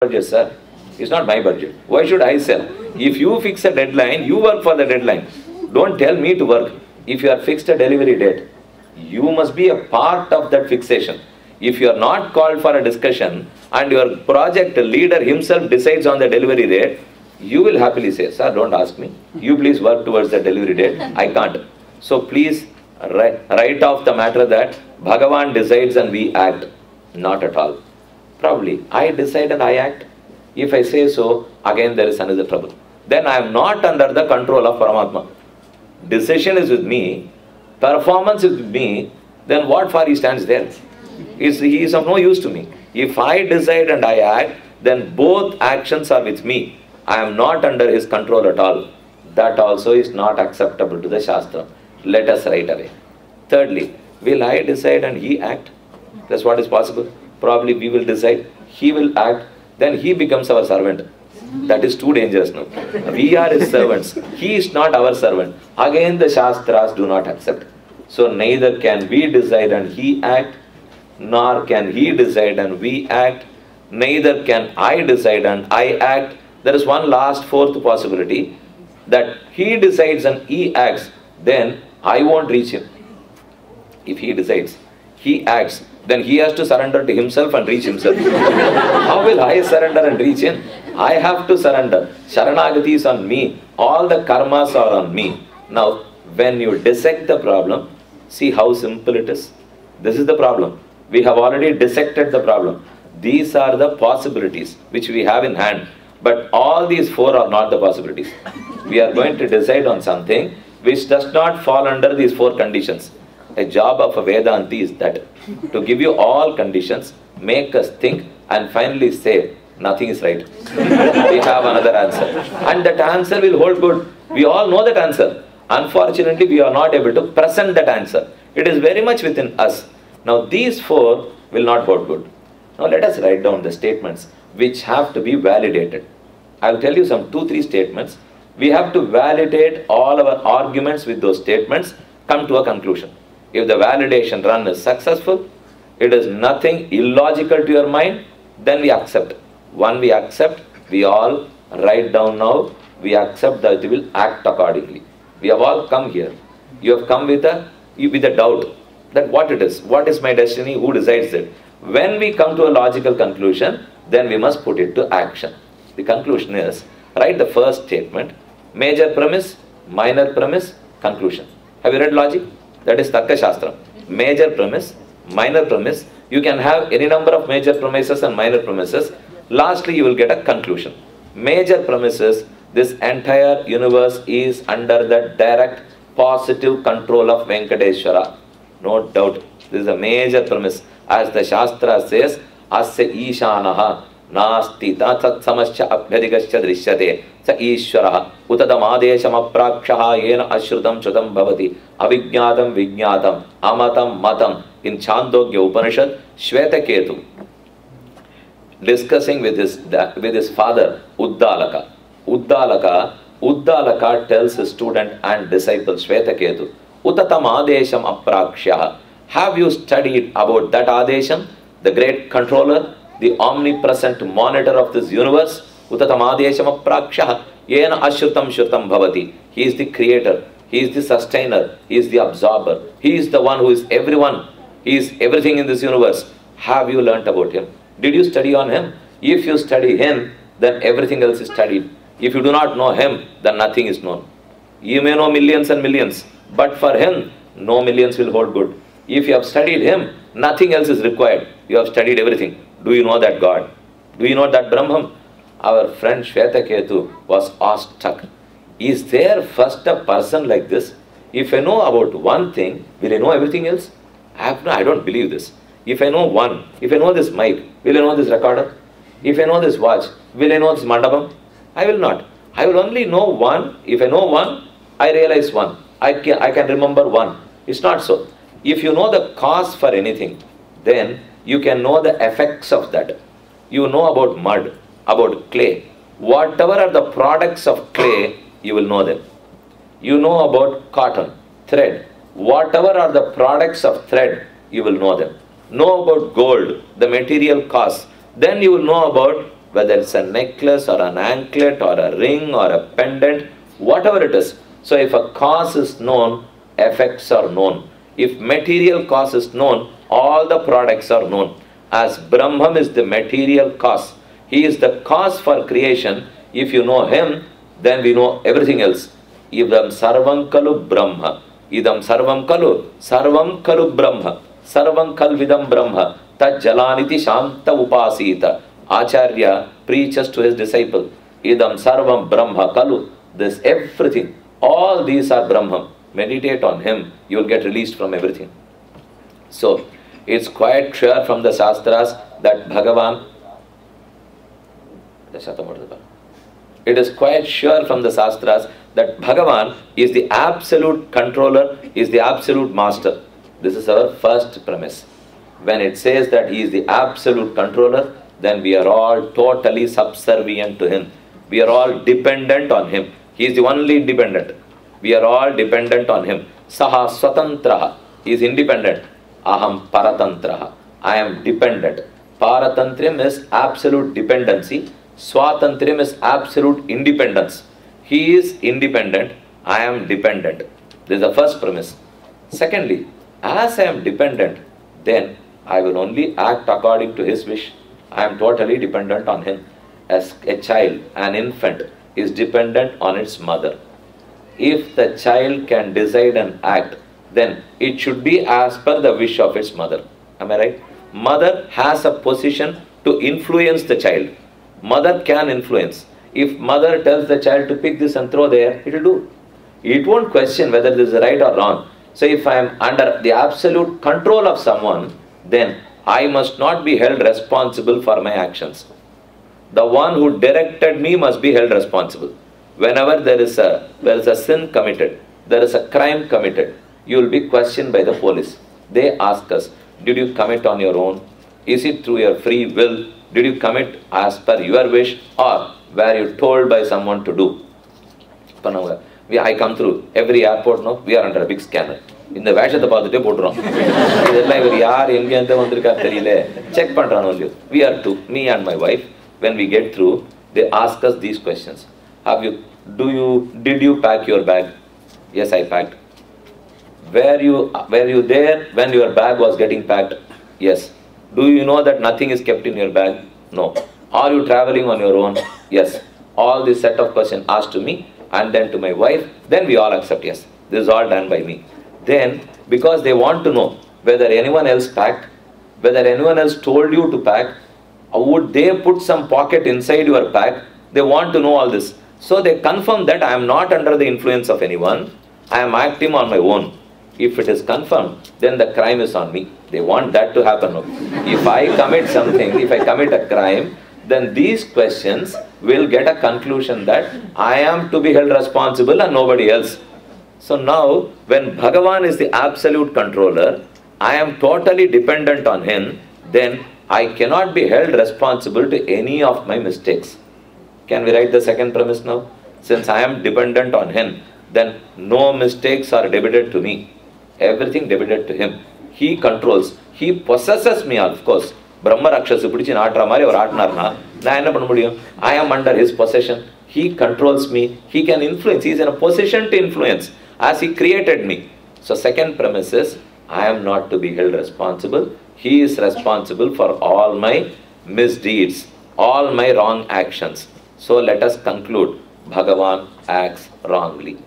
budget, sir. It's not my budget. Why should I sell? If you fix a deadline, you work for the deadline. Don't tell me to work. If you are fixed a delivery date, you must be a part of that fixation. If you are not called for a discussion and your project leader himself decides on the delivery date, you will happily say, sir, don't ask me. You please work towards the delivery date. I can't. So please write off the matter that Bhagavan decides and we act. Not at all. Probably, I decide and I act. If I say so, again there is another trouble. Then I am not under the control of Paramatma. Decision is with me, performance is with me, then what for he stands there? He is of no use to me. If I decide and I act, then both actions are with me. I am not under his control at all. That also is not acceptable to the Shastra. Let us write away. Thirdly, will I decide and he act? That's what is possible. Probably we will decide, he will act, then he becomes our servant. That is too dangerous now. We are his servants. He is not our servant. Again the Shastras do not accept. So neither can we decide and he act, nor can he decide and we act, neither can I decide and I act. There is one last fourth possibility, that he decides and he acts, then I won't reach him. If he decides, he acts, then he has to surrender to himself and reach himself. How will I surrender and reach him? I have to surrender. Sharanagati is on me. All the karmas are on me. Now, when you dissect the problem, see how simple it is. This is the problem. We have already dissected the problem. These are the possibilities which we have in hand. But all these four are not the possibilities. We are going to decide on something which does not fall under these four conditions. A job of a Vedanti is that, to give you all conditions, make us think and finally say, nothing is right. We have another answer. And that answer will hold good. We all know that answer. Unfortunately, we are not able to present that answer. It is very much within us. Now, these four will not hold good. Now, let us write down the statements which have to be validated. I will tell you some 2-3 statements. We have to validate all our arguments with those statements, come to a conclusion. If the validation run is successful, it is nothing illogical to your mind, then we accept. When we accept, we all write down now, we accept that we will act accordingly. We have all come here. You have come with a doubt that what it is my destiny, who decides it. When we come to a logical conclusion, then we must put it to action. The conclusion is, write the first statement, major premise, minor premise, conclusion. Have you read logic? That is Tarka Shastra. Major premise, minor premise. You can have any number of major premises and minor premises. Lastly, you will get a conclusion. Major premises, this entire universe is under the direct positive control of Venkateshwara. No doubt. This is a major premise. As the Shastra says, Asya Ishanaha Nasti Tatsat Samascha Abhyadigascha Drishyate Sa Ishwaraha Utadamadesham Aprakshaha Yena Ashrutam Chutam Bhavati Avijñātam Vijñātam Amatam Matam. In Chandogya Upanishad, Shvetaketu, discussing with his father, Uddalaka. Uddalaka tells his student and disciple, Shvetaketu, Utatam Adesham Aprakshaha. Have you studied about that Adesham, the great controller, the omnipresent monitor of this universe? Utatam Adesham Aprakshaha, Yena Ashrutam Shrutam Bhavati. He is the creator, he is the sustainer, he is the absorber, he is the one who is everyone, he is everything in this universe. Have you learnt about him? Did you study on him? If you study him, then everything else is studied. If you do not know him, then nothing is known. You may know millions and millions, but for him, no millions will hold good. If you have studied him, nothing else is required. You have studied everything. Do you know that God? Do you know that Brahman? Our friend Shvetaketu was awestruck. Is there first a person like this? If I know about one thing, will I know everything else? I don't believe this. If I know one, if I know this mic, will I know this recorder? If I know this watch, will I know this mandapam? I will not. I will only know one. If I know one, I realize one. I can remember one. It's not so. If you know the cause for anything, then you can know the effects of that. You know about mud, about clay. Whatever are the products of clay, you will know them. You know about cotton, thread. Whatever are the products of thread, you will know them. Know about gold, the material cost. Then you will know about whether it's a necklace or an anklet or a ring or a pendant, whatever it is. So if a cause is known, effects are known. If material cause is known, all the products are known. As Brahman is the material cause, he is the cause for creation. If you know him, then we know everything else. Idam sarvam kalu Brahma. Idam sarvam kalu Brahma. Sarvam kal vidam Brahma. Tat jalaniti shanta upasita. Acharya preaches to his disciple. Idam sarvam Brahma kalu. This everything. All these are Brahman. Meditate on him. You will get released from everything. So, it's quite clear from the Shastras that Bhagavan. It is quite sure from the Shastras that Bhagavan is the absolute controller, is the absolute master. This is our first premise. When it says that he is the absolute controller, then we are all totally subservient to him. We are all dependent on him. He is the only dependent. We are all dependent on him. Saha swatantraha. He is independent. Aham paratantraha. I am dependent. Paratantriam is absolute dependency. Swatantriam is absolute independence. He is independent. I am dependent. This is the first premise. Secondly, as I am dependent, then I will only act according to his wish. I am totally dependent on him. As a child, an infant, is dependent on its mother. If the child can decide and act, then it should be as per the wish of its mother. Am I right? Mother has a position to influence the child. Mother can influence. If mother tells the child to pick this and throw there, it will do. It won't question whether this is right or wrong. So if I am under the absolute control of someone, then I must not be held responsible for my actions. The one who directed me must be held responsible. Whenever there is a sin committed, there is a crime committed, you will be questioned by the police. They ask us, did you commit on your own? Is it through your free will? Did you commit as per your wish, or were you told by someone to do? I come through every airport now, we are under a big scanner. In the வேஷத்தை பார்த்துட்டே போட்டுறோம். இதெல்லாம் இவர் யார் எங்கேருந்து வந்திருக்கார் தெரியல. Check பண்றான் only. We are two, me and my wife. When we get through, they ask us these questions. Did you pack your bag? Yes, I packed. Were you there when your bag was getting packed? Yes. Do you know that nothing is kept in your bag? No. Are you traveling on your own? Yes. All this set of questions asked to me and then to my wife, then we all accept yes. This is all done by me. Then, because they want to know whether anyone else packed, whether anyone else told you to pack, or would they put some pocket inside your pack, they want to know all this. So they confirm that I am not under the influence of anyone, I am acting on my own. If it is confirmed, then the crime is on me. They want that to happen. If I commit something, if I commit a crime, then these questions will get a conclusion that I am to be held responsible and nobody else. So now, when Bhagavan is the absolute controller, I am totally dependent on him, then I cannot be held responsible to any of my mistakes. Can we write the second premise now? Since I am dependent on him, then no mistakes are debited to me. Everything debited to him. He controls. He possesses me, of course. Brahma Rakshasa pidichi naatra mari or aatnarna na enna panna mudiyum? I am under his possession. He controls me. He can influence. He is in a position to influence as he created me. So second premise is, I am not to be held responsible. He is responsible for all my misdeeds, all my wrong actions. So let us conclude, Bhagavan acts wrongly.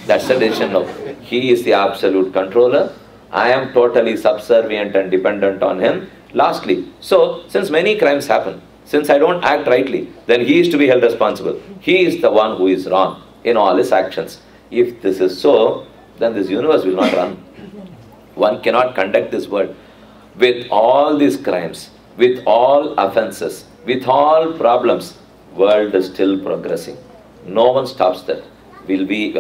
That's the decision now. He is the absolute controller. I am totally subservient and dependent on him. Lastly, so since many crimes happen, since I don't act rightly, then he is to be held responsible. He is the one who is wrong in all his actions. If this is so, then this universe will not run. One cannot conduct this world. With all these crimes, with all offenses, with all problems, world is still progressing. No one stops that.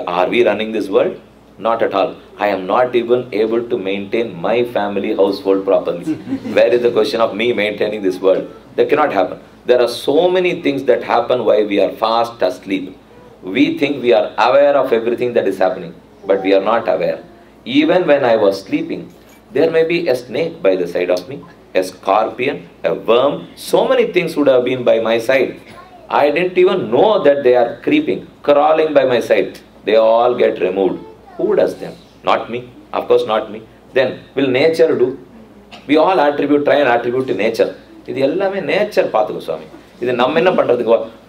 Are we running this world? Not at all. I am not even able to maintain my family household properly. Where is the question of me maintaining this world? That cannot happen. There are so many things that happen while we are fast asleep. We think we are aware of everything that is happening, but we are not aware. Even when I was sleeping, there may be a snake by the side of me. a scorpion, a worm, so many things would have been by my side. I didn't even know that they are creeping, crawling by my side. They all get removed. Who does them? Not me. Of course not me. Then, will nature do? We all try and attribute to nature. This is nature, Swami.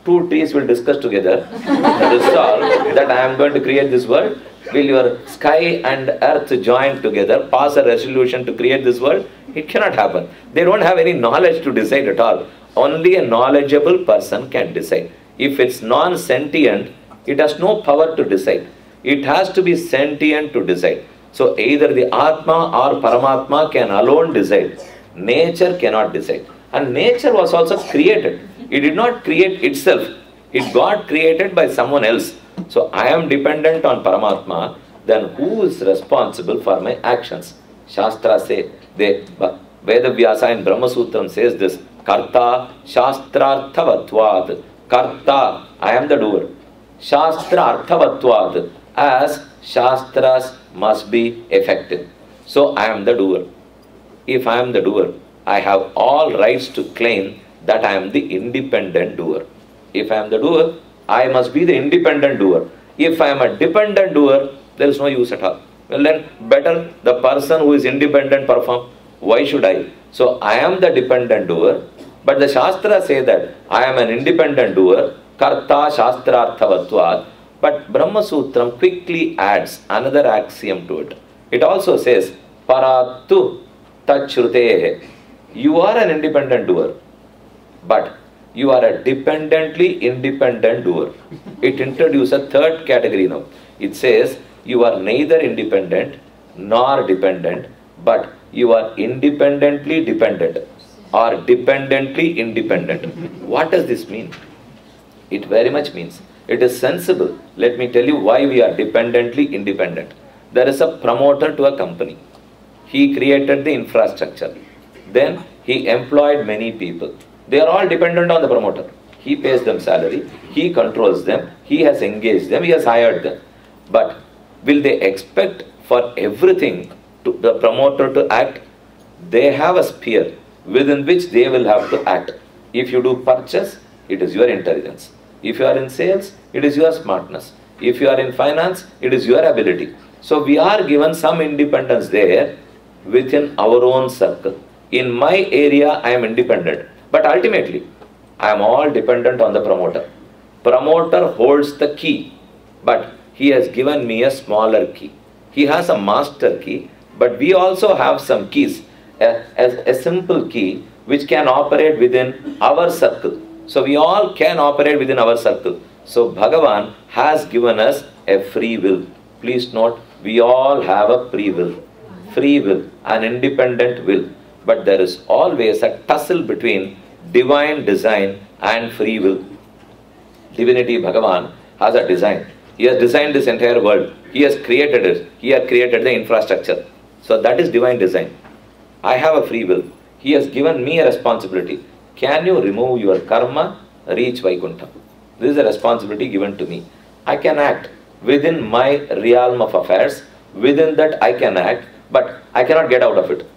Two trees will discuss together, resolve that I am going to create this world. Will your sky and earth join together, pass a resolution to create this world? It cannot happen. They don't have any knowledge to decide at all. Only a knowledgeable person can decide. If it's non-sentient, it has no power to decide. It has to be sentient to decide. So either the Atma or Paramatma can alone decide. Nature cannot decide. And nature was also created. It did not create itself. It got created by someone else. So I am dependent on Paramatma. Then who is responsible for my actions? Shastra say, Veda Vyasa in Brahma Sutram says this, Karta Shastrarthavatvad. Karta, I am the doer. Shastra Arthavatvad, as Shastras must be effective. So I am the doer. If I am the doer, I have all rights to claim that I am the independent doer. If I am the doer, I must be the independent doer. If I am a dependent doer, there is no use at all. Well then, better the person who is independent perform. Why should I? So I am the dependent doer, but the Shastra say that I am an independent doer, Karta Shastrarthavatvad. But Brahma Sutram quickly adds another axiom to it. It also says, Paratu Tachrutehe. You are an independent doer, but you are a dependently independent doer. It introduces a third category now. It says, you are neither independent nor dependent, but you are independently dependent or dependently independent. What does this mean? It very much means, it is sensible. Let me tell you why we are dependently independent. There is a promoter to a company. He created the infrastructure. Then he employed many people. They are all dependent on the promoter. He pays them salary. He controls them. He has engaged them. He has hired them. But will they expect for everything to the promoter to act? They have a sphere within which they will have to act. If you do purchase, it is your intelligence. If you are in sales, it is your smartness. If you are in finance, it is your ability. So we are given some independence there within our own circle. In my area, I am independent. But ultimately, I am all dependent on the promoter. Promoter holds the key, but he has given me a smaller key. He has a master key, but we also have some keys. A simple key which can operate within our circle. So we all can operate within our circle. So Bhagavan has given us a free will. Please note, we all have a free will. Free will, an independent will. But there is always a tussle between divine design and free will. Divinity Bhagavan has a design. He has designed this entire world. He has created it. He has created the infrastructure. So that is divine design. I have a free will. He has given me a responsibility. Can you remove your karma, reach Vaikuntha? This is a responsibility given to me. I can act within my realm of affairs. Within that I can act, but I cannot get out of it.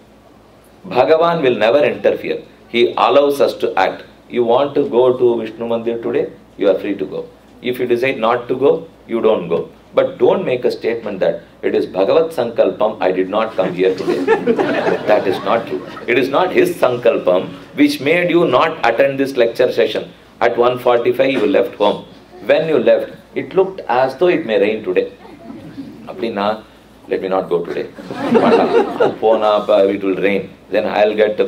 Bhagavan will never interfere. He allows us to act. You want to go to Vishnu Mandir today? You are free to go. If you decide not to go, you don't go. But don't make a statement that it is Bhagavat Sankalpam, I did not come here today. That is not true. It is not his Sankalpam which made you not attend this lecture session. At 1:45 you left home. When you left, it looked as though it may rain today. Apna, let me not go today. It will rain. Then I'll get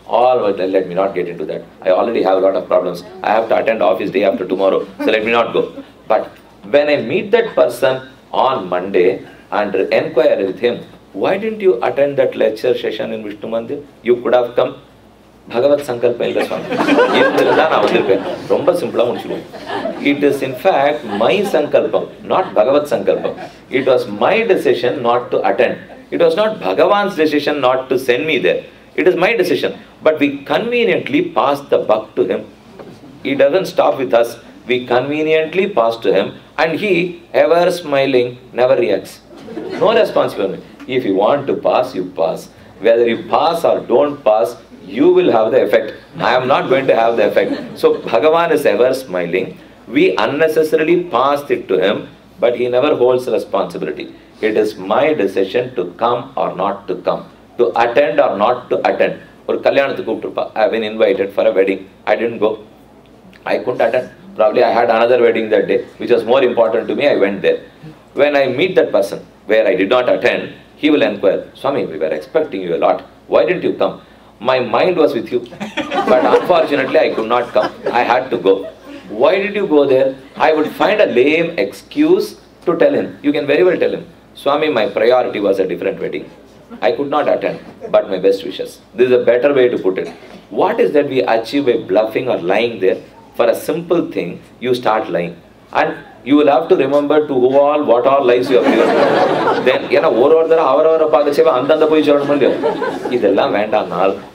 all, let me not get into that. I already have a lot of problems. I have to attend office day after tomorrow. So let me not go. But when I meet that person on Monday and inquire with him, why didn't you attend that lecture session in Vishnu Mandir? You could have come. Bhagavat Sankalpa illa Swami. Romba simple mudichiruvom. It is in fact my Sankalpam, not Bhagavat Sankalpam. It was my decision not to attend. It was not Bhagavan's decision not to send me there. It is my decision. But we conveniently pass the buck to him. He doesn't stop with us. We conveniently pass to him and he, ever smiling, never reacts. No responsibility. If you want to pass, you pass. Whether you pass or don't pass, you will have the effect. I am not going to have the effect. So Bhagavan is ever smiling. We unnecessarily passed it to him, but he never holds responsibility. It is my decision to come or not to come, to attend or not to attend. I have been invited for a wedding. I didn't go. I couldn't attend. Probably I had another wedding that day, which was more important to me. I went there. When I meet that person where I did not attend, he will inquire, Swami, we were expecting you a lot. Why didn't you come? My mind was with you. But unfortunately, I could not come. I had to go. Why did you go there? I would find a lame excuse to tell him. You can very well tell him, Swami, my priority was a different wedding. I could not attend, but my best wishes. This is a better way to put it. What is that we achieve by bluffing or lying there? For a simple thing, you start lying. And you will have to remember to who all, what all lies you have given. Then,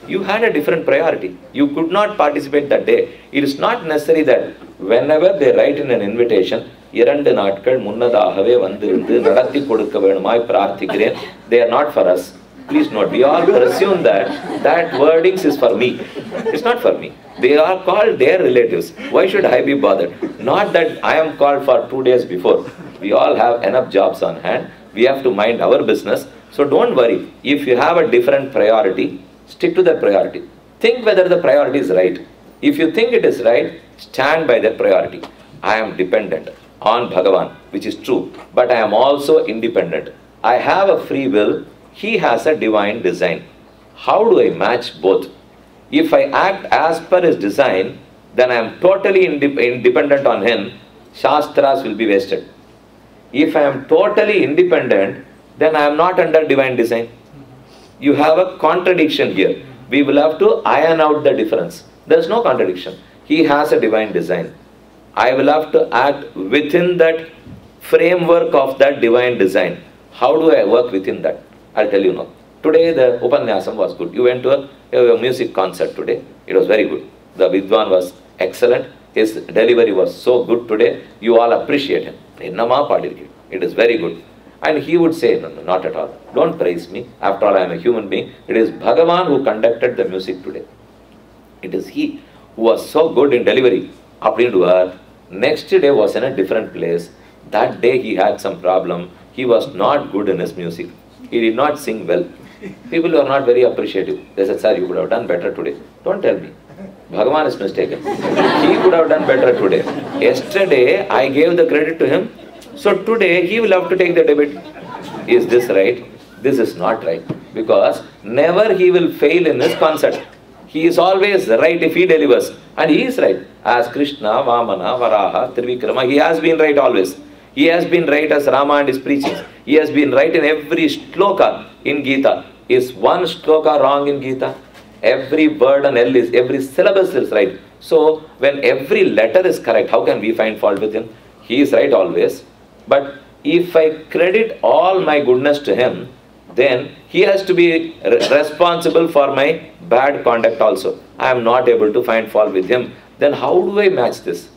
you had a different priority. You could not participate that day. It is not necessary that whenever they write in an invitation, they are not for us. Please note, we all presume that wordings is for me. It's not for me. They are called their relatives. Why should I be bothered? Not that I am called for 2 days before. We all have enough jobs on hand. We have to mind our business. So don't worry. If you have a different priority, stick to that priority. Think whether the priority is right. If you think it is right, stand by that priority. I am dependent on Bhagavan, which is true. But I am also independent. I have a free will. He has a divine design. How do I match both? If I act as per his design, then I am totally independent on him. Shastras will be wasted. If I am totally independent, then I am not under divine design. You have a contradiction here. We will have to iron out the difference. There is no contradiction. He has a divine design. I will have to act within that framework of that divine design. How do I work within that? I'll tell you now. Today the Upanyasam was good. You went to a music concert today. It was very good. The Vidwan was excellent. His delivery was so good today. You all appreciate him. It is very good. And he would say, no, not at all. Don't praise me. After all, I am a human being. It is Bhagavan who conducted the music today. It is he who was so good in delivery. Next day was in a different place. That day he had some problem. He was not good in his music. He did not sing well. People were not very appreciative. They said, sir, you could have done better today. Don't tell me. Bhagavan is mistaken. He could have done better today. Yesterday, I gave the credit to him. So today, he will have to take the debit. Is this right? This is not right. Because never he will fail in his concert. He is always right if he delivers. And he is right. As Krishna, Vamana, Varaha, Trivikrama, he has been right always. He has been right as Rama and his preachings. He has been right in every shloka in Gita. Is one shloka wrong in Gita? Every word and every syllabus is right. So when every letter is correct, how can we find fault with him? He is right always. But if I credit all my goodness to him, then he has to be responsible for my bad conduct also. I am not able to find fault with him. Then how do I match this?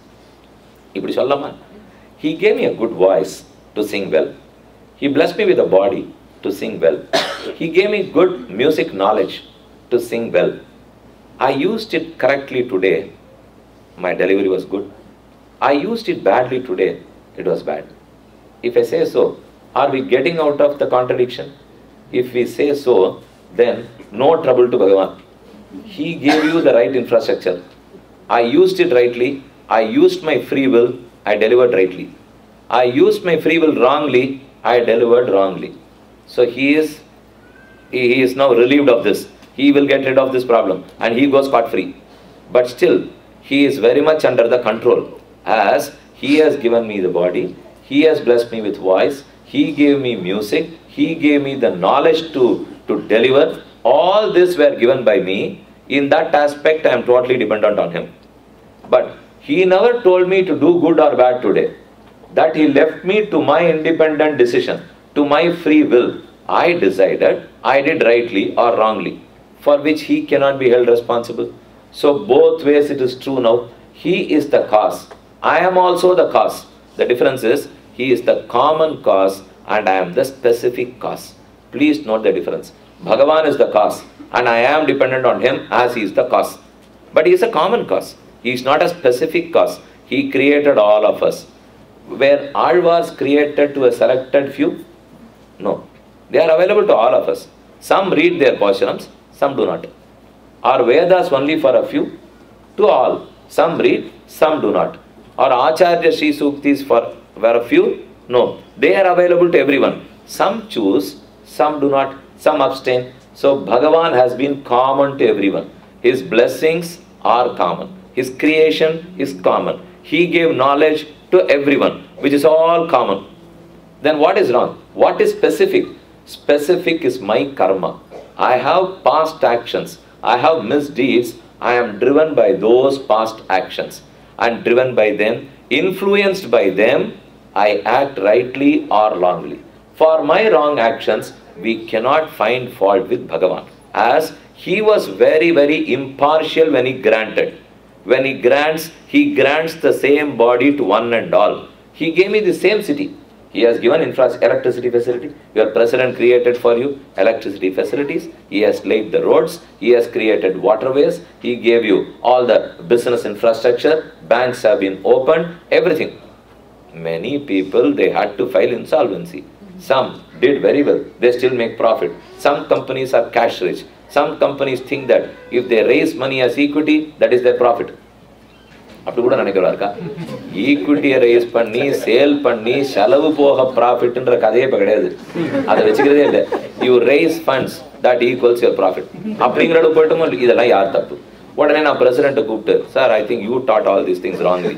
He gave me a good voice to sing well. He blessed me with a body to sing well. He gave me good music knowledge to sing well. I used it correctly today. My delivery was good. I used it badly today. It was bad. If I say so, are we getting out of the contradiction? If we say so, then no trouble to Bhagavan. He gave you the right infrastructure. I used it rightly. I used my free will. I delivered rightly. I used my free will wrongly. I delivered wrongly. So he is now relieved of this. He will get rid of this problem and he goes scot-free. But still, he is very much under the control, as he has given me the body, he has blessed me with voice, he gave me music, he gave me the knowledge to deliver. All this were given by me. In that aspect, I am totally dependent on him. But he never told me to do good or bad today. That he left me to my independent decision, to my free will. I decided, I did rightly or wrongly, for which he cannot be held responsible. So both ways it is true now. He is the cause. I am also the cause. The difference is, he is the common cause and I am the specific cause. Please note the difference. Bhagavan is the cause and I am dependent on him as he is the cause. But he is a common cause. He is not a specific cause. He created all of us. Were Alvars created to a selected few? No. They are available to all of us. Some read their Pashuram's, some do not. Are Vedas only for a few? To all. Some read, some do not. Or Acharya Sri Suktis for a few? No. They are available to everyone. Some choose, some do not, some abstain. So Bhagavan has been common to everyone. His blessings are common. His creation is common. He gave knowledge to everyone, which is all common. Then what is wrong? What is specific? Specific is my karma. I have past actions. I have misdeeds. I am driven by those past actions. I am driven by them. Influenced by them, I act rightly or wrongly. For my wrong actions, we cannot find fault with Bhagavan. As he was very, very impartial when he granted. When he grants the same body to one and all. He gave me the same city. He has given electricity facility. Your president created for you electricity facilities. He has laid the roads. He has created waterways. He gave you all the business infrastructure. Banks have been opened. Everything. Many people, they had to file insolvency. Some did very well. They still make profit. Some companies are cash rich. Some companies think that if they raise money as equity, that is their profit. அப்படி கூட நினைக்கிறா இருக்கா? ஈக்விட்டியை race பண்ணி sale பண்ணி செலவு போக ப்ராஃபிட்ன்ற கதையே இப்போ கிடையாது. அதை வச்சுக்கிறதே இல்லை. You race funds that equals your profit அப்படிங்கிறத போய்ட்டுமோ இதெல்லாம் யார் தப்பு? உடனே நான் பிரசிடென்ட்டை கூப்பிட்டு, sir I think you dot all these things wrongly,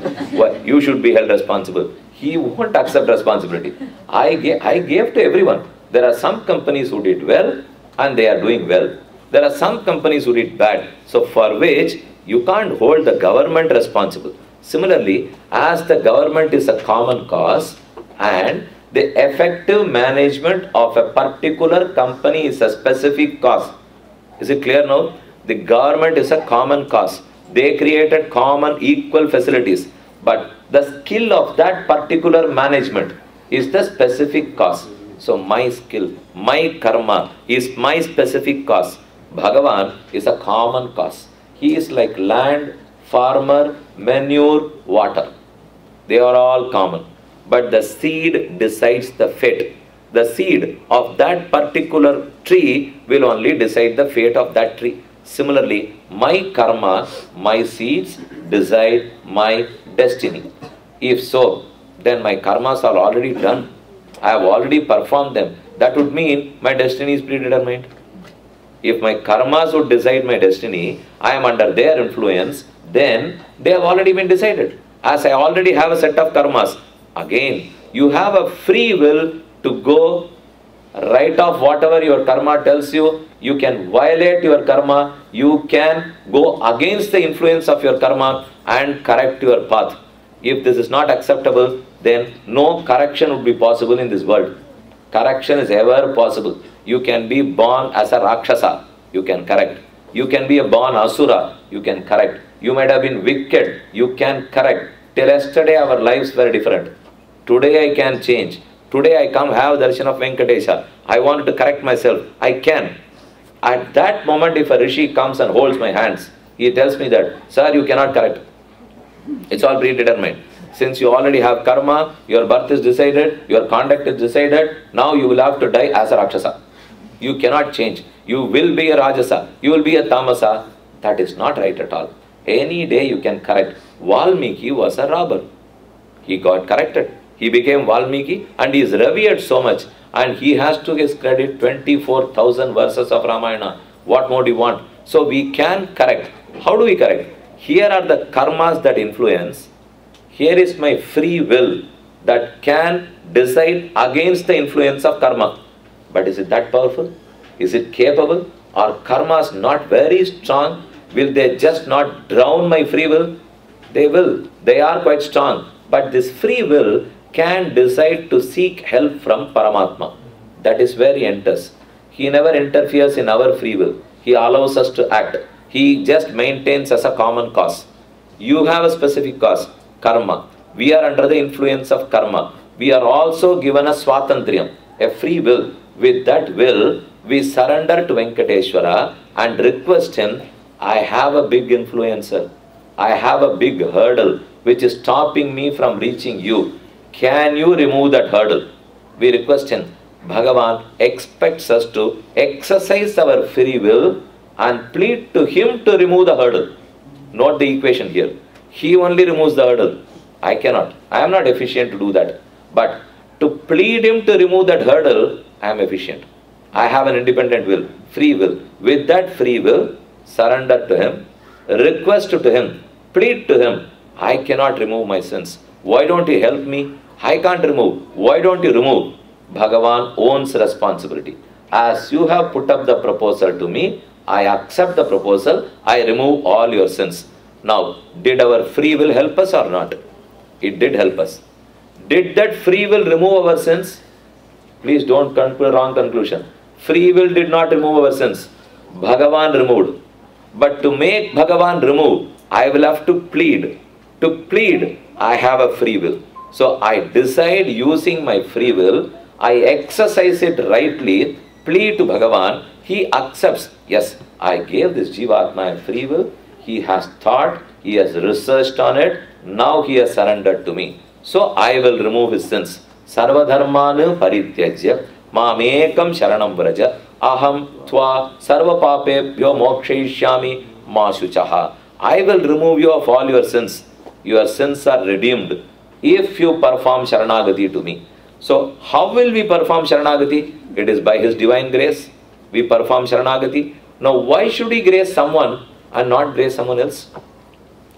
you should be held responsible. He won't accept responsibility. I gave to everyone. There are some companies who did well and they are doing well. There are some companies who did bad. So for which you can't hold the government responsible. Similarly, as the government is a common cause and the effective management of a particular company is a specific cause. Is it clear now? The government is a common cause. They created common equal facilities. But the skill of that particular management is the specific cause. So my skill, my karma is my specific cause. Bhagavan is a common cause. He is like land, farmer, manure, water. They are all common. But the seed decides the fate. The seed of that particular tree will only decide the fate of that tree. Similarly, my karma, my seeds decide my destiny. If so, then my karmas are already done. I have already performed them. That would mean my destiny is predetermined. If my karmas would decide my destiny, I am under their influence, then they have already been decided. As I already have a set of karmas, again, you have a free will to go right off whatever your karma tells you. You can violate your karma. You can go against the influence of your karma and correct your path. If this is not acceptable, then no correction would be possible in this world. Correction is ever possible. You can be born as a Rakshasa. You can correct. You can be a born Asura. You can correct. You might have been wicked. You can correct. Till yesterday our lives were different. Today I can change. Today I come have darshan of Venkatesha. I want to correct myself. I can. At that moment, if a rishi comes and holds my hands, he tells me that, sir, you cannot correct. It's all predetermined. Since you already have karma, your birth is decided, your conduct is decided, now you will have to die as a Rakshasa. You cannot change. You will be a Rajasa. You will be a Tamasa. That is not right at all. Any day you can correct. Valmiki was a robber. He got corrected. He became Valmiki and he is revered so much. And he has to his credit 24,000 verses of Ramayana. What more do you want? So we can correct. How do we correct? Here are the karmas that influence. Here is my free will that can decide against the influence of karma. But is it that powerful? Is it capable? Are karmas not very strong? Will they just not drown my free will? They will. They are quite strong. But this free will can decide to seek help from Paramatma. That is where he enters. He never interferes in our free will. He allows us to act. He just maintains as a common cause. You have a specific cause, karma. We are under the influence of karma. We are also given a swatantriyam, a free will. With that will, we surrender to Venkateshwara and request him, I have a big influencer. I have a big hurdle which is stopping me from reaching you. Can you remove that hurdle? We request him. Bhagavan expects us to exercise our free will and plead to him to remove the hurdle. Note the equation here. He only removes the hurdle. I cannot. I am not efficient to do that. But to plead him to remove that hurdle, I am efficient. I have an independent will, free will. With that free will, surrender to him, request to him, plead to him, I cannot remove my sins. Why don't you help me? I can't remove. Why don't you remove? Bhagavan owns responsibility. As you have put up the proposal to me, I accept the proposal, I remove all your sins. Now, did our free will help us or not? It did help us. Did that free will remove our sins? Please don't come to a wrong conclusion. Free will did not remove our sins. Bhagavan removed. But to make Bhagavan remove, I will have to plead. To plead, I have a free will. So I decide using my free will, I exercise it rightly, plead to Bhagavan, he accepts, yes, I gave this Jivatma a free will, he has thought, he has researched on it, now he has surrendered to me. So I will remove his sins. Sarvadharmanu parityajya mamekam sharanam vraja aham tva sarvapapebhyo mokshayishyami masuchaha. I will remove you of all your sins. Your sins are redeemed if you perform Sharanagati to me. So how will we perform Sharanagati? It is by his divine grace. We perform Sharanagati. Now why should he grace someone and not grace someone else?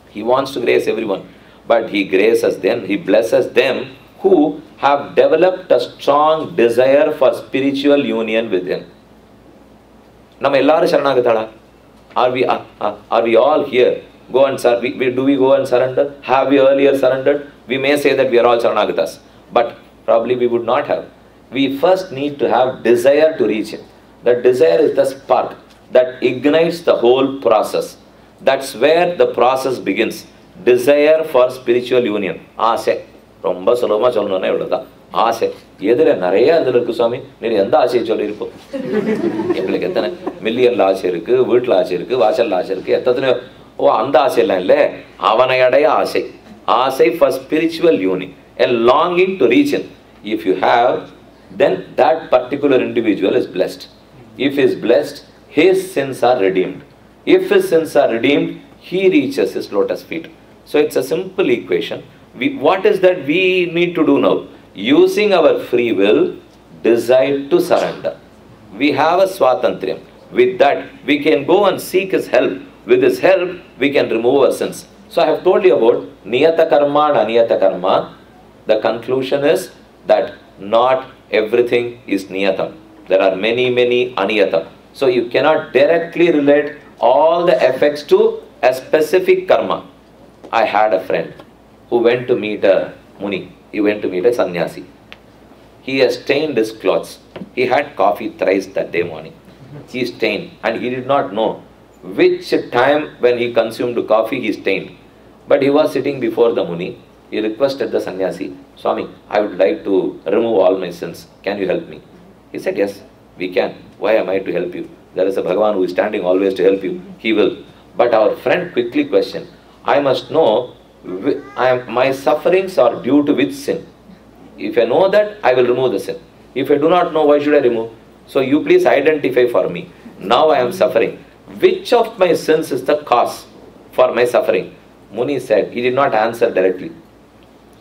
He wants to grace everyone. But he graces them, he blesses them who have developed a strong desire for spiritual union with him. Nama ellaru Sharanagathada? Are we all here? Go and do we go and surrender? Have we earlier surrendered? We may say that we are all Sharanagatas. But probably we would not have. We first need to have desire to reach him. That desire is the spark that ignites the whole process. That's where the process begins. Desire for spiritual union. Aase. ரொம்ப சுலபமாக சொல்லணும்னா இவ்வளோதான். ஆசை. எதில் நிறைய அதில் இருக்குது சுவாமி. நீ எந்த ஆசையை சொல்லியிருப்போம்? எங்களுக்கு எத்தனை மில்லியனில் ஆசை இருக்குது, வீட்டில் ஆசை இருக்குது, வாசலில் ஆசை இருக்குது, எத்தனையோ. ஓ, அந்த ஆசையெல்லாம் இல்லை. அவனை அடைய ஆசை. ஆசை for spiritual union. A longing to reach him. If you have, then that particular individual is blessed. If he is blessed, his sins are redeemed. If his sins are redeemed, he reaches his lotus feet. So it's a simple equation. What is that we need to do now? Using our free will, decide to surrender. We have a swatantriyam. With that, we can go and seek his help. With his help, we can remove our sins. So I have told you about niyata karma and aniyata karma. The conclusion is that not everything is niyatam. There are many aniyatam. So you cannot directly relate all the effects to a specific karma. I had a friend who went to meet a Muni. He went to meet a sannyasi. He has stained his clothes. He had coffee thrice that day morning. He stained and he did not know which time when he consumed coffee he stained. But he was sitting before the Muni. He requested the sannyasi, Swami, I would like to remove all my sins. Can you help me? He said, yes, we can. Why am I to help you? There is a Bhagavan who is standing always to help you. He will. But our friend quickly questioned, I must know my sufferings are due to which sin. If I know that, I will remove the sin. If I do not know, why should I remove? So you please identify for me. Now I am suffering. Which of my sins is the cause for my suffering? Muni said, he did not answer directly.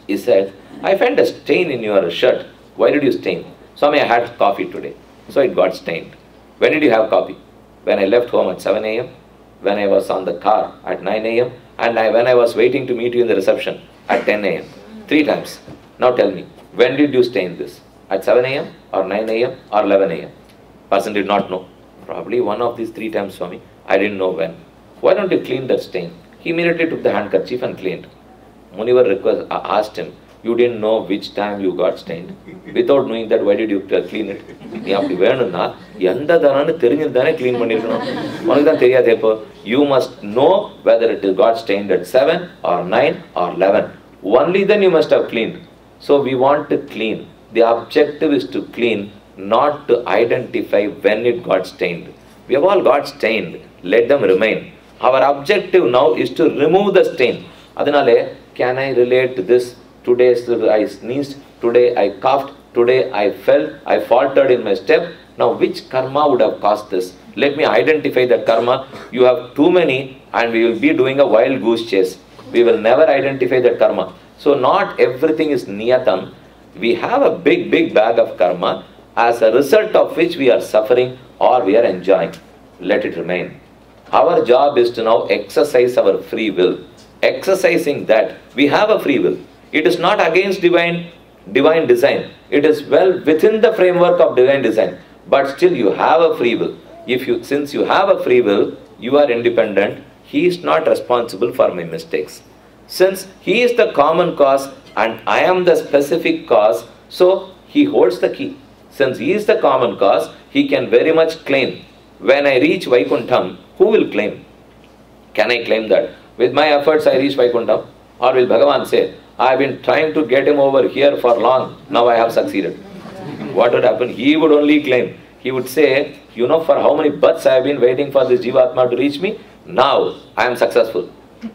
He said, I found a stain in your shirt. Why did you stain? Swami, I had coffee today. So it got stained. When did you have coffee? When I left home at 7 a.m., when I was on the car at 9 a.m., and when I was waiting to meet you in the reception at 10 a.m. 3 times. Now tell me, when did you stain this? At 7 a.m. or 9 a.m. or 11 a.m.? Person did not know. Probably one of these 3 times, Swami. I didn't know when. Why don't you clean that stain? He immediately took the handkerchief and cleaned. Munivar asked him, you didn't know which time you got stained. Without knowing that, why did you clean it? You must know whether it got stained at 7 or 9 or 11. Only then you must have cleaned. So we want to clean. The objective is to clean, not to identify when it got stained. We have all got stained. Let them remain. Our objective now is to remove the stain. Adanale, can I relate to this? Today I sneezed, today I coughed, today I fell, I faltered in my step. Now which karma would have caused this? Let me identify that karma. You have too many and we will be doing a wild goose chase. We will never identify that karma. So not everything is niyatam. We have a big bag of karma, as a result of which we are suffering or we are enjoying. Let it remain. Our job is to now exercise our free will. Exercising that, we have a free will. It is not against divine design. It is well within the framework of divine design. But still you have a free will. Since you have a free will, you are independent. He is not responsible for my mistakes. Since he is the common cause and I am the specific cause, so he holds the key. Since he is the common cause, he can very much claim. When I reach Vaikuntham, who will claim? Can I claim that? With my efforts I reach Vaikuntham? Or will Bhagavan say, I have been trying to get him over here for long, now I have succeeded? What would happen? He would only claim. He would say, you know, for how many births I have been waiting for this Jivatma to reach me? Now I am successful.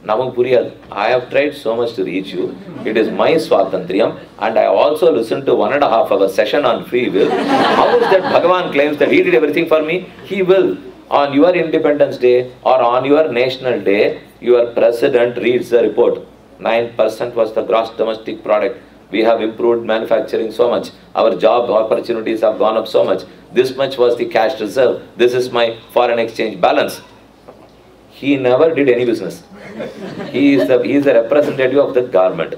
I have tried so much to reach you. It is my Swatantriyam, and I also listened to 1.5 hour session on free will. How is that Bhagavan claims that he did everything for me? He will. On your Independence Day or on your National Day, your president reads the report. 9% was the gross domestic product. We have improved manufacturing so much. Our job opportunities have gone up so much. This much was the cash reserve. This is my foreign exchange balance. He never did any business. He is the representative of the government.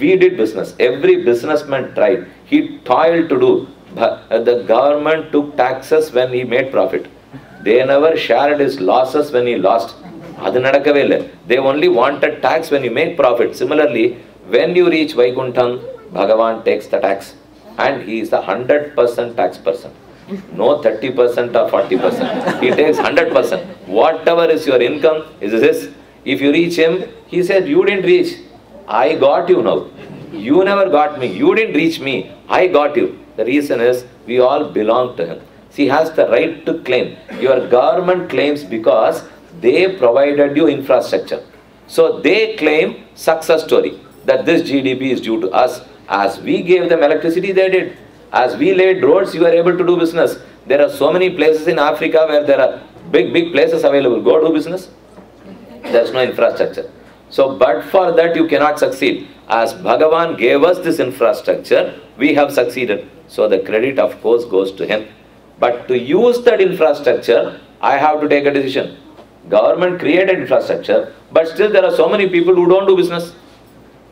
We did business. Every businessman tried. He toiled to do. The government took taxes when he made profit. They never shared his losses when he lost. They only wanted tax when you make profit. Similarly, when you reach Vaikuntham, Bhagavan takes the tax. And he is the 100% tax person. No 30% or 40%. He takes 100%. Whatever is your income, is this. If you reach him, he said, you didn't reach. I got you now. You never got me. You didn't reach me. I got you. The reason is, we all belong to him. He has the right to claim. Your government claims because they provided you infrastructure. So they claim success story, that this GDP is due to us. As we gave them electricity, they did. As we laid roads, you were able to do business. There are so many places in Africa where there are big places available. Go do business. There is no infrastructure. So, but for that you cannot succeed. As Bhagavan gave us this infrastructure, we have succeeded. So the credit of course goes to him. But to use that infrastructure, I have to take a decision. Government created infrastructure, but still there are so many people who don't do business.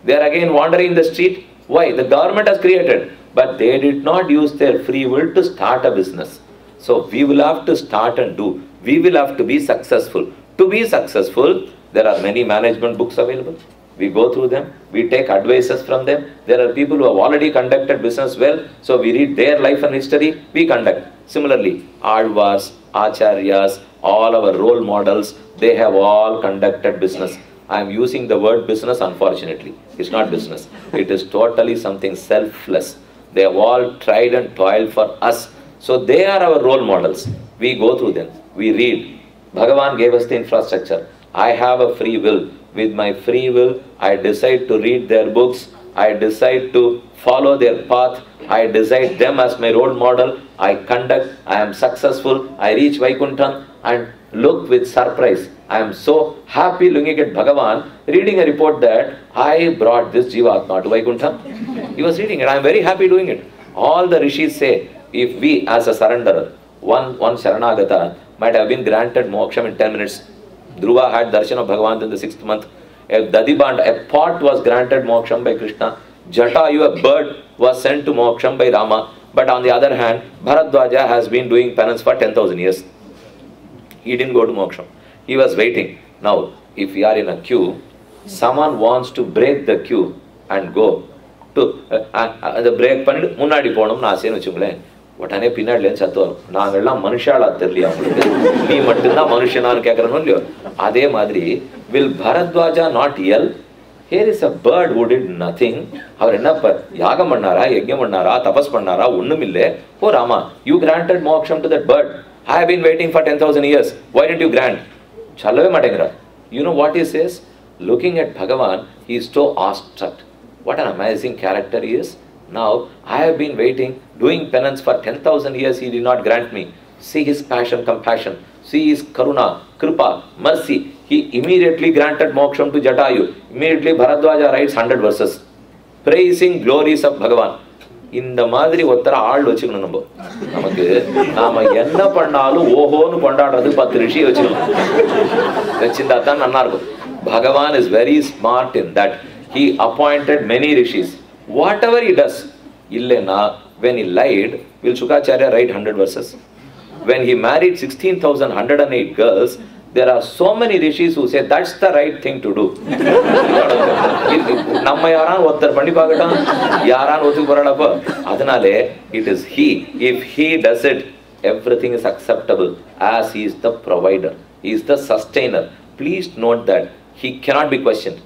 They are again wandering in the street. Why? The government has created, but they did not use their free will to start a business. So we will have to start and do. We will have to be successful. To be successful, there are many management books available. We go through them. We take advices from them. There are people who have already conducted business well, so we read their life and history, we conduct. Similarly, Alvars, Acharyas, all our role models, they have all conducted business. I am using the word business, unfortunately. It's not business. It is totally something selfless. They have all tried and toiled for us. So they are our role models. We go through them. We read. Bhagavan gave us the infrastructure. I have a free will. With my free will, I decide to read their books. I decide to follow their path. I decide them as my role model. I conduct. I am successful. I reach Vaikuntham and look with surprise. I am so happy looking at Bhagavan, reading a report that I brought this Jivatma to Vaikuntham. He was reading it. I am very happy doing it. All the rishis say, if we as a surrenderer, one Sharanagata might have been granted moksham in 10 minutes. Dhruva had darshan of Bhagavan in the 6th month. A Dadiband, a pot was granted moksham by Krishna. Jatayu, a bird, was sent to moksham by Rama. But on the other hand, Bharadwaja has been doing penance for 10,000 years. He didn't go to moksham. He was waiting. Now, if we are in a queue, someone wants to break the queue and go to the break panid munnadi ponum na asenu vechungle உடனே பின்னாடிலேருந்து சத்து வரும். நாங்கள்லாம் மனுஷாலா தெரியலையா உங்களுக்கு, நீ மட்டும்தான் மனுஷனான்னு கேட்குறனோ இல்லையோ. அதே மாதிரி will Bharadwaja not yell? Here is a bird who did nothing. அவர் என்ன யாகம் பண்ணாரா, யஜ்ஞம் பண்ணாரா, தபஸ் பண்ணாரா, ஒண்ணுமில்லை. Oh Rama, you granted moksham to that bird. I have been waiting for 10,000 years. Why didn't you grant? சொல்லவே மாட்டேங்கிறார். You know what he says? Looking at Bhagavan, he is so awestruck. What an amazing character he is. Now, I have been waiting, doing penance for 10,000 years, he did not grant me. See his passion, compassion. See his karuna, kripa, mercy. He immediately granted moksham to Jatayu. Immediately Bharadwaja writes 100 verses. Praising glories of Bhagavan. இந்த மாதிரி ஒருத்தர ஆள் வச்சுக்கணும். நமக்கு நாம என்ன பண்ணாலும் ஓஹோன்னு கொண்டாடுறது 10 ரிஷியை வச்சுக்கணும். வச்சிருந்தா தான் நல்லா இருக்கும். Bhagavan is very smart in that. He appointed many rishis. Whatever he does, illena, when he lied, will Shukacharya write 100 verses? When he married 16,108 girls, there are so many rishis who say that's the right thing to do. நம்ம யாரான் ஒருத்தர் பண்ணி பார்க்கட்டும், யாரான் ஒத்துக்கு போறாடப்போ. அதனாலே it is he. If he does it, everything is acceptable as he is the provider. He is the sustainer. Please note that he cannot be questioned.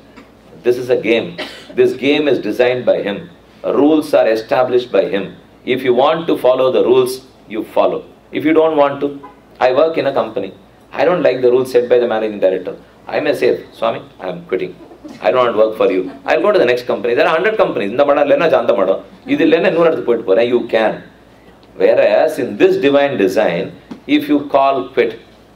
This is a game. This game is designed by him. Rules are established by him. If you want to follow the rules, you follow. If you don't want to, I work in a company. I don't like the rules set by the managing director. I may say, Swami, I am quitting. I don't want to work for you. I'll go to the next company. There are 100 companies. In the madam, lena janta madam. Idu lena nu aduthu poitu pora. You can. Whereas in this divine design, if you call quit,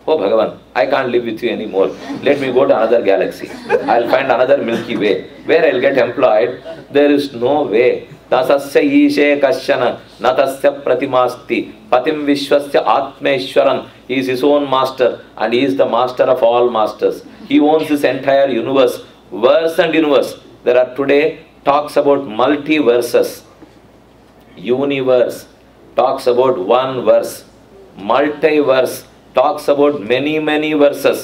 oh Bhagavan, I can't live with you anymore. Let me go to another galaxy. I'll find another Milky Way where I'll get employed. There is no way. Tasasya ishe kashana natasya pratimasti patim vishwasya atmeshwaran. He is his own master and he is the master of all masters. He owns this entire universe, verse and universe. There are today talks about multiverses. Universe talks about one verse. Multiverse talks about many verses.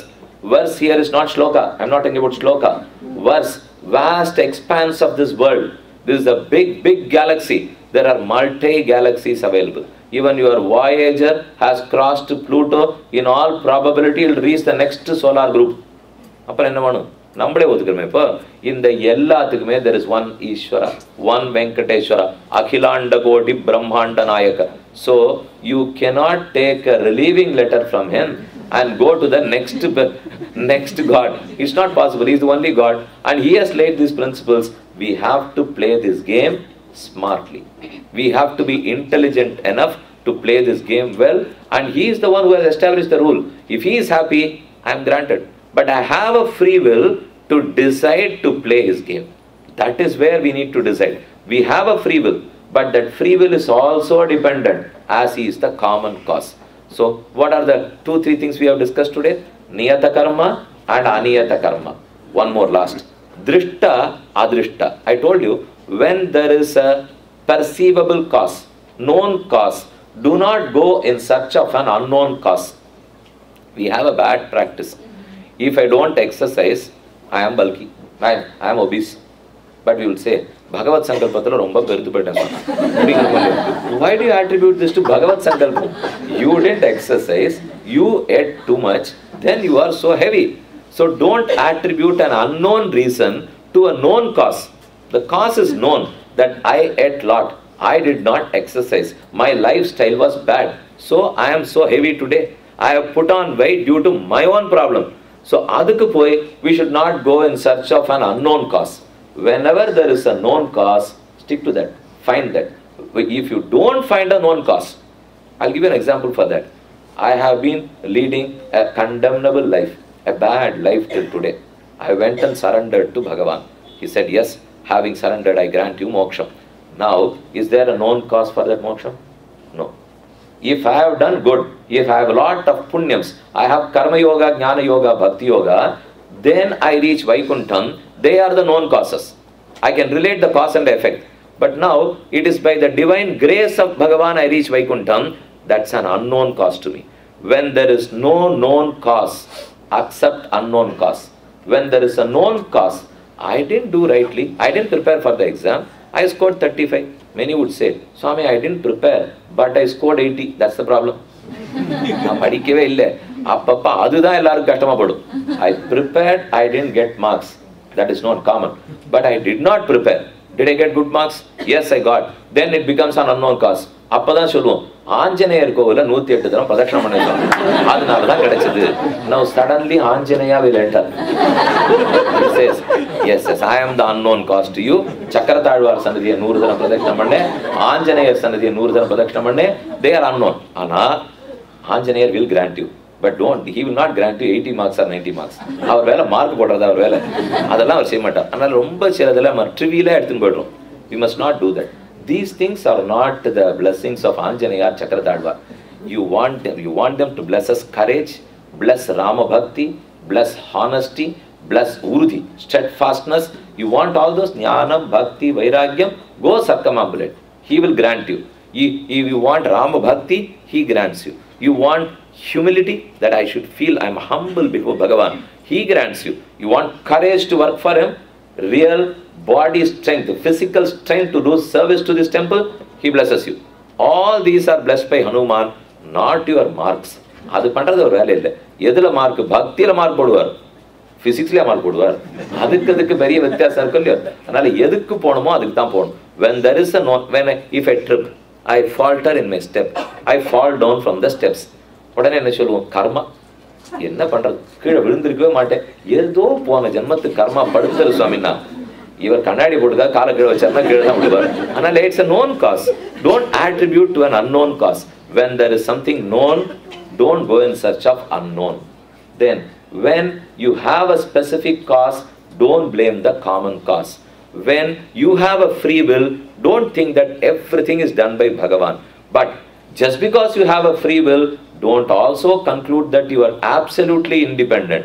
Verse here is not shloka. I am not talking about shloka. Verse, vast expanse of this world. This is a big galaxy. There are multi-galaxies available. Even your Voyager has crossed Pluto. In all probability, it will reach the next solar group. அப்புறம் என்ன வேணும்? நம்மளே ஒத்துக்கிறோமே. இப்போ இந்த எல்லாத்துக்குமே there is one Ishvara, one Venkateshwara, Akhilanda Koti Brahmanda Nayaka. So you cannot take a relieving letter from him and go to the next God. It's not possible. He is the only God and he has laid these principles. We have to play this game smartly. We have to be intelligent enough to play this game well, and he is the one who has established the rule. If he is happy, I am granted. But I have a free will to decide to play his game. That is where we need to decide. We have a free will, but that free will is also dependent as he is the common cause. So what are the 2-3 things we have discussed today? Niyata karma and aniyata karma. One more last. Drishta, adrishta. I told you, when there is a perceivable cause, known cause, do not go in search of an unknown cause. We have a bad practice. If I don't exercise, I am bulky. I am obese. But we will say, Bhagavad Sankalpathula romba peruthu poitan. Why do you attribute this to Bhagavad Sankalpa? You didn't exercise, you ate too much, then you are so heavy. So don't attribute an unknown reason to a known cause. The cause is known, that I ate lot. I did not exercise. My lifestyle was bad. So I am so heavy today. I have put on weight due to my own problem. So adukku poi, we should not go in search of an unknown cause. Whenever there is a known cause, stick to that. Find that. If you don't find a known cause, I'll give you an example for that. I have been leading a condemnable life, a bad life till today. I went and surrendered to Bhagavan. He said, yes, having surrendered, I grant you moksha. Now, is there a known cause for that moksha? No. If I have done good, if I have a lot of punyams, I have karma yoga, jnana yoga, bhakti yoga, then I reach Vaikuntham. They are the known causes. I can relate the cause and effect. But now, it is by the divine grace of Bhagavan I reach Vaikuntham. That's an unknown cause to me. When there is no known cause, accept unknown cause. When there is a known cause, I didn't do rightly, I didn't prepare for the exam, I scored 35. Many would say, Swami, I didn't prepare, but I scored 80. That's the problem. I prepared, I didn't get marks. that is not common. But I did not prepare. Did I get good marks? Yes, I got. Then it becomes an unknown cause. அப்பதான் சொல்லுவோம் ஆஞ்சநேயர் கோவில 108 தரம் பிரதட்சணம் பண்ணிருக்கோம், அதனாலதான் கிடைச்சது. Now suddenly Anjaneya will enter. He says, yes, I am the unknown cause to you. Chakkarathazhwar சன்னதியை 100 தரம் பிரதட்சணம் பண்ணேன், ஆஞ்சநேயர் சன்னதியை 100 தரம் பிரதட்சணம் பண்ணேன். They are unknown. ஆனா Anjaneyar will grant you. But he will not grant you 80 marks or 90 marks. அவர் வேலை மார்க் போடுறது அவர் வேலை, அதெல்லாம் அவர் செய்ய மாட்டார். அதனால ரொம்ப சிலதில் நம்ம ட்ரிவியலாக எடுத்துன்னு போய்டுறோம். We must not do that. These things are not the blessings of Anjaneya Chakradalva. You want them to bless us courage, bless Rama Bhakti, bless honesty, bless Urudhi, steadfastness. You want all those Jnana, Bhakti, Vairagyam, go circumambulate. He will grant you. If you want Rama Bhakti, he grants you. You want humility, that I should feel I am humble before Bhagavan, he grants you. You want courage to work for him, real body strength, physical strength to do service to this temple, he blesses you. All these are blessed by Hanuman, not your marks. அது பண்றது ஒரு வேலை இல்லை. எதுல mark? பக்தியில mark போடுவார், பிசிக்ஸ்ல mark போடுவார். அதுக்கு பெரிய வித்தியாசம் இருக்கு இல்லையா? அதனால எதுக்கு போகணுமோ அதுக்கு தான் போகணும். When there is a if I trip, I falter in my step, I fall down from the steps. உடனே என்ன சொல்லுவோம்? கர்மா. என்ன பண்றது? கீழே விழுந்திருக்கவே மாட்டேன், ஏதோ போன ஜென்மத்துக்கு கர்மா படுத்துரு சுவாமின்னா. இவர் கண்ணாடி போட்டுக்கா காலை கீழே வச்சாருன்னா கீழே தான் விடுவார். அதனால it's a known cause. Don't attribute to an unknown cause. When there is something known, don't go in search of unknown. Then when you have a specific cause, don't blame the common cause. When you have a free will, don't think that everything is done by Bhagavan. But just because you have a free will, don't also conclude that you are absolutely independent.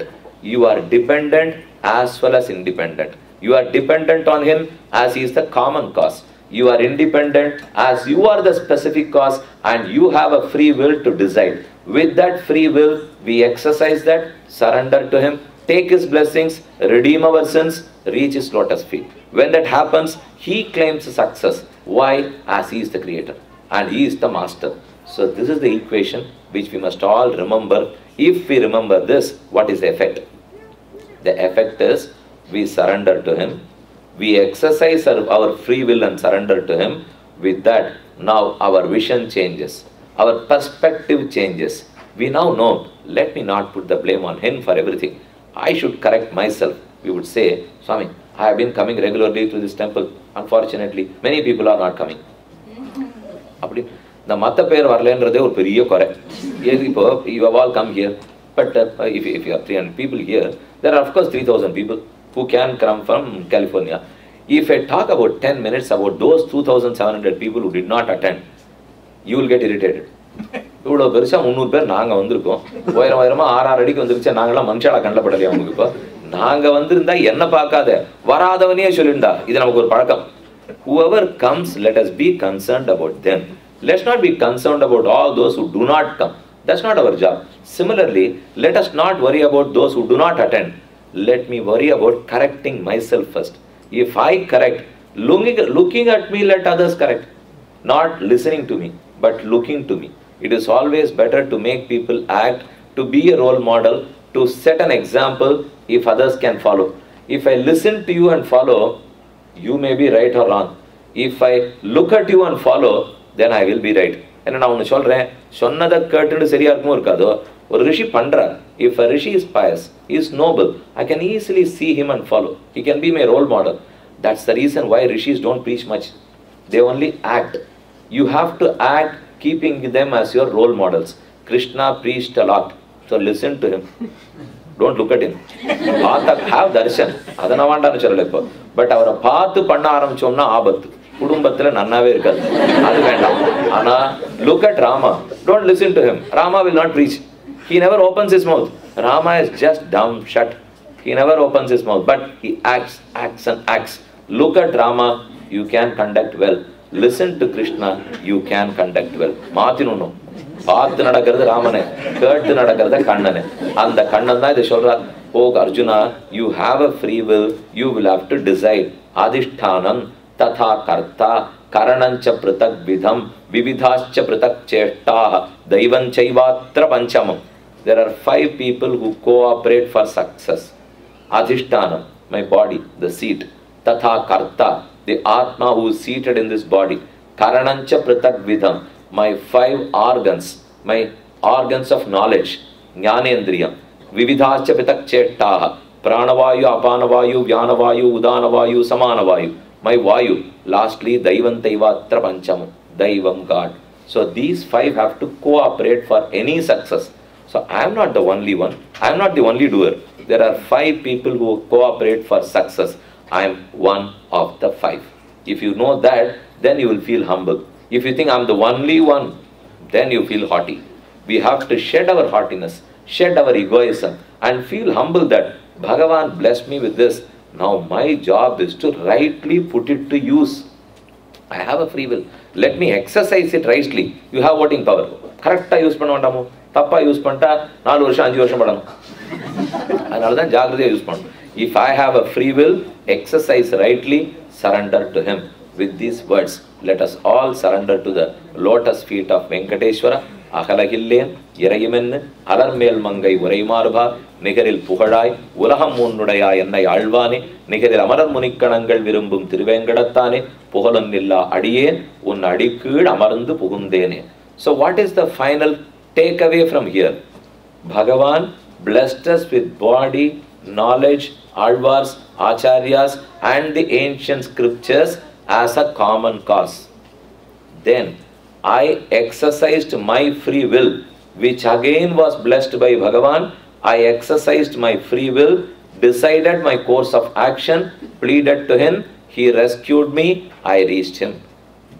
You are dependent as well as independent. You are dependent on him as he is the common cause. You are independent as you are the specific cause, and you have a free will to decide. With that free will, we exercise that, surrender to him, take his blessings, redeem our sins, reach his lotus feet. When that happens, he claims success. Why? As he is the creator and he is the master. So this is the equation which we must all remember. If we remember this, what is the effect? The effect is we surrender to him, we exercise our free will and surrender to him. With that, now our vision changes, our perspective changes. We now know, let me not put the blame on him for everything. I should correct myself. We would say, Swami, I have been coming regularly to this temple. Unfortunately, many people are not coming. அப்படி இந்த மற்ற பேர் வரலன்றதே ஒரு பெரிய குறை. இப்போ you have all come here, but if you have 300 people here, there are of course 3,000 people who can come from California. If I talk about 10 minutes about those 2,700 people who did not attend, you will get irritated. இவ்வளோ பெருசா 300 பேர் நாங்கள் வந்திருக்கோம், உயரமா 6 அடிக்கு வந்துருச்சா, நாங்களாம் மனுஷாலா கண்டப்படலையா உங்களுக்கு? இப்போ நாங்கள் வந்திருந்தா என்ன பார்க்காத வராதவனே சொல்லியிருந்தா, இது நமக்கு ஒரு பழக்கம். Whoever comes, let us be concerned about them. Let's not be concerned about all those who do not come. That's not our job. Similarly, let us not worry about those who do not attend. Let me worry about correcting myself first. If I correct, looking at me, let others correct. Not listening to me, but looking to me. It is always better to make people act, to be a role model, to set an example if others can follow. If I listen to you and follow, you may be right or wrong. If I look at you and follow, then I will be right. என்ன நான் ஒன்று சொல்கிறேன், சொன்னதை கேட்டுன்னு சரியா இருக்குமோ இருக்காதோ, ஒரு ரிஷி பண்றார். If a rishi is pious, he is noble, I can easily see him and follow. He can be my role model. That's the reason why rishis don't preach much. They only act. You have to act keeping them as your role models. Krishna preached a lot, so listen to him. Don't look at him. Have darshan. அதன வேண்டாம்னு சொல்லல இப்போ. But அவரை பார்த்து பண்ண ஆரம்பிச்சோம்னா ஆபத்து. குடும்பத்துல நன்னாவே இருக்காது, அது வேண்டாம். ஆனா look at Rama. Don't listen to him. Rama will not preach. He never opens his mouth. Rama is just dumb shut. He never opens his mouth, but he acts and acts. Look at Rama, you can conduct well. Listen to Krishna, you can conduct well. மாத்தினும் பார்த்து நடக்கிறது ராமனே, கேட்டு நடக்கிறது கண்ணனே. அந்த கண்ணன் தான் இதை சொல்றார். ஓ Arjuna, you have a free will, you will have to decide. அதிஷ்டானம் ததா கர்த்தா கரணஞ்ச பிருதக் விதம் விவிதாச்ச பிருதக் சேஷ்டாஹ தெய்வஞ்சைவாத்ர பஞ்சமம். There are 5 people who cooperate for success. Adhishtanam, my body, the seat. Tatha karta, the Atma who is seated in this body. Karanancha pratak vidham, my 5 organs, my organs of knowledge. Jnanendriyam. Vividhascha pratak chettaha. Pranavayu, apanavayu, vyanavayu, udanavayu, samanavayu. My vayu. Lastly, Daivantaiva Trapancham. Daivam, God. So these 5 have to cooperate for any success. So I am not the only one. I am not the only doer. There are 5 people who cooperate for success. I am one of the 5. If you know that, then you will feel humble. If you think I am the only one, then you feel haughty. We have to shed our haughtiness, shed our egoism, and feel humble that Bhagavan blessed me with this. Now my job is to rightly put it to use. I have a free will. Let me exercise it rightly. You have voting power. Correcta use panna vandamo. Tappa use panta 4 varsham 5 varsham padanum. Adanaladhan jagradiya use pannu. If I have a free will, exercise rightly, surrender to him. With these words, let us all surrender to the lotus feet of Venkateshwara. Akalahillen, Yerayimen, Alarmel Mangai, Uraimarba, Nigaril Puhadai, Ulaham Mundudaya, and Alvani, Nigaril Amaran Munikanangal Virumbum Trivengadatane, Puhalanilla Adien, Unadikud, Amarandu Puhundene. So, what is the final takeaway from here? Bhagavan blessed us with body, knowledge, Alvars, Acharyas, and the ancient scriptures as a common cause. Then, I exercised my free will, which again was blessed by Bhagavan. I exercised my free will, decided my course of action, pleaded to him, he rescued me, I reached him.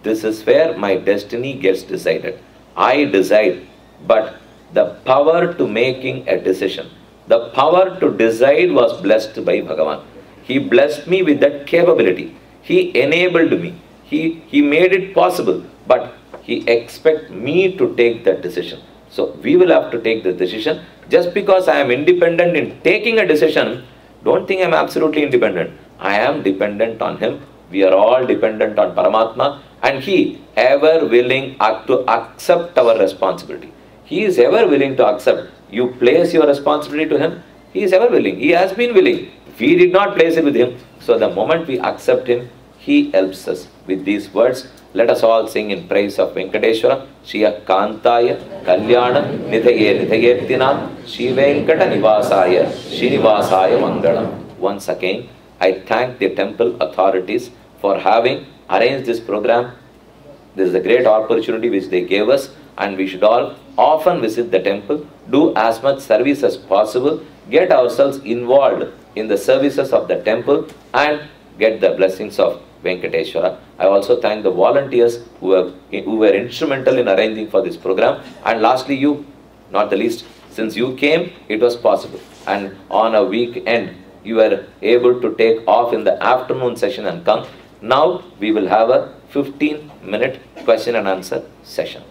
This is where my destiny gets decided. I decide, but the power to making a decision, the power to decide was blessed by Bhagavan. He blessed me with that capability. He enabled me. He made it possible, but he expects me to take that decision. So we will have to take the decision. Just because I am independent in taking a decision, don't think I am absolutely independent. I am dependent on him. We are all dependent on Paramatma, and he ever willing to accept our responsibility. He is ever willing to accept. You place your responsibility to him, he is ever willing. He has been willing. We did not place it with him. So the moment we accept him, he helps us. With these words, let us all sing in praise of Venkateshwara. Shriya Kantaya Kalyana Nithaye Nithayettina Shri Venkata Nivasaya Srinivasaya Mangalam. Once again, I thank the temple authorities for having arranged this program. This is a great opportunity which they gave us, and we should all often visit the temple, do as much service as possible, get ourselves involved in the services of the temple, and get the blessings of Venkateshwara. I also thank the volunteers who were instrumental in arranging for this program. And lastly, you, not the least, since you came, it was possible. And on a weekend, you were able to take off in the afternoon session and come. Now, we will have a 15-minute question and answer session.